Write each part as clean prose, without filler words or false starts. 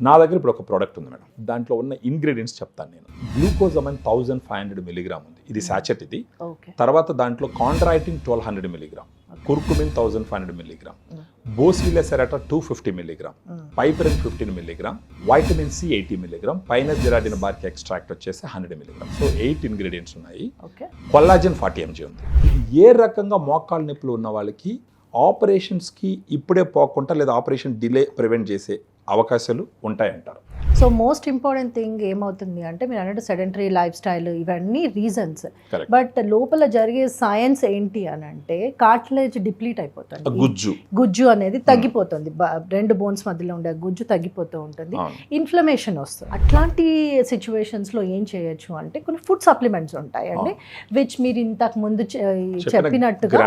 నా దగ్గర ఇప్పుడు ఒక ప్రోడక్ట్ ఉంది మేడం, దాంట్లో ఉన్న ఇంగ్రీడియంట్స్ చెప్తాను నేను. గ్లూకోజమైన్ 1500 మిలీగ్రామ్ ఉంది, ఇది సాచెట్ ఇది. తర్వాత దాంట్లో chondroitin 1200 milligram, curcumin 1500 milligram, boswellia serrata 250 milligram, piperine 15 milligram, vitamin C 80 milligram, pinus gerardiana bark extract వచ్చేసి 100 మిలీగ్రామ్. సో 8 ఇంగ్రీడియంట్స్ ఉన్నాయి. కొల్లాజన్ 40 mg ఉంది. ఏ రకంగా మోకాళ్ళ నొప్పులు ఉన్న వాళ్ళకి ఆపరేషన్స్కి ఇప్పుడే పోకుండా లేదా ఆపరేషన్ డిలే ప్రివెంట్ చేసే అవకాశాలు ఉంటాయంటారు. సో మోస్ట్ ఇంపార్టెంట్ థింగ్ ఏమవుతుంది అంటే మీరు అన్నట్టు సెడెంటరీ లైఫ్ స్టైల్ ఇవన్నీ రీజన్స్, బట్ లోపల జరిగే సైన్స్ ఏంటి అని అంటే కార్టిలేజ్ డిప్లీట్ అయిపోతుంది, గుజ్జు అనేది తగ్గిపోతుంది, రెండు బోన్స్ మధ్యలో ఉండే గుజ్జు తగ్గిపోతూ ఉంటుంది, ఇన్ఫ్లమేషన్ వస్తుంది. అట్లాంటి సిచ్యువేషన్స్లో ఏం చేయొచ్చు అంటే కొన్ని ఫుడ్ సప్లిమెంట్స్ ఉంటాయండి, విచ్ మీరు ఇంతకు ముందు చెప్పినట్టుగా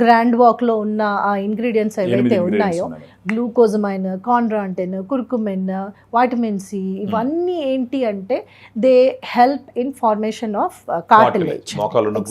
గ్రాండ్ వాక్లో ఉన్న ఆ ఇంగ్రీడియంట్స్ ఏవైతే ఉన్నాయో glucosamine, chondroitin, curcumin, vitamin C, ఇవన్నీ ఏంటి అంటే they help in formation of cartilage.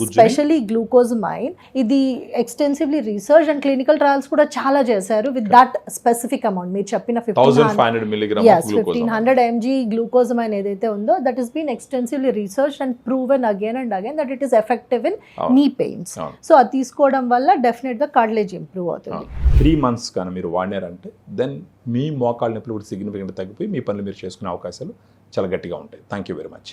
Especially glucosamine ఇది extensively research and clinical trials కూడా చాలా చేశారు విత్ దట్ స్పెసిఫిక్ అమౌంట్. మీరు చెప్పిన 1500 mg గ్లూకోజమైన్ ఏదైతే ఉందో that is been extensively research and proven again and again that it is effective in knee pains. So అది తీసుకోవడం వల్ల డెఫినెట్ గా కార్టిలేజ్ ఇంప్రూవ్ అవుతుంది. 3 months కానీ మీరు వాడినారంటే దెన్ మీ మోకాళ్ళ నొప్పులు కూడా సిగ్నిఫికెంట్ తగ్గిపోయి మీ పనులు మీరు చేసుకునే అవకాశాలు చాలా గట్టిగా ఉంటాయి. Thank you very much.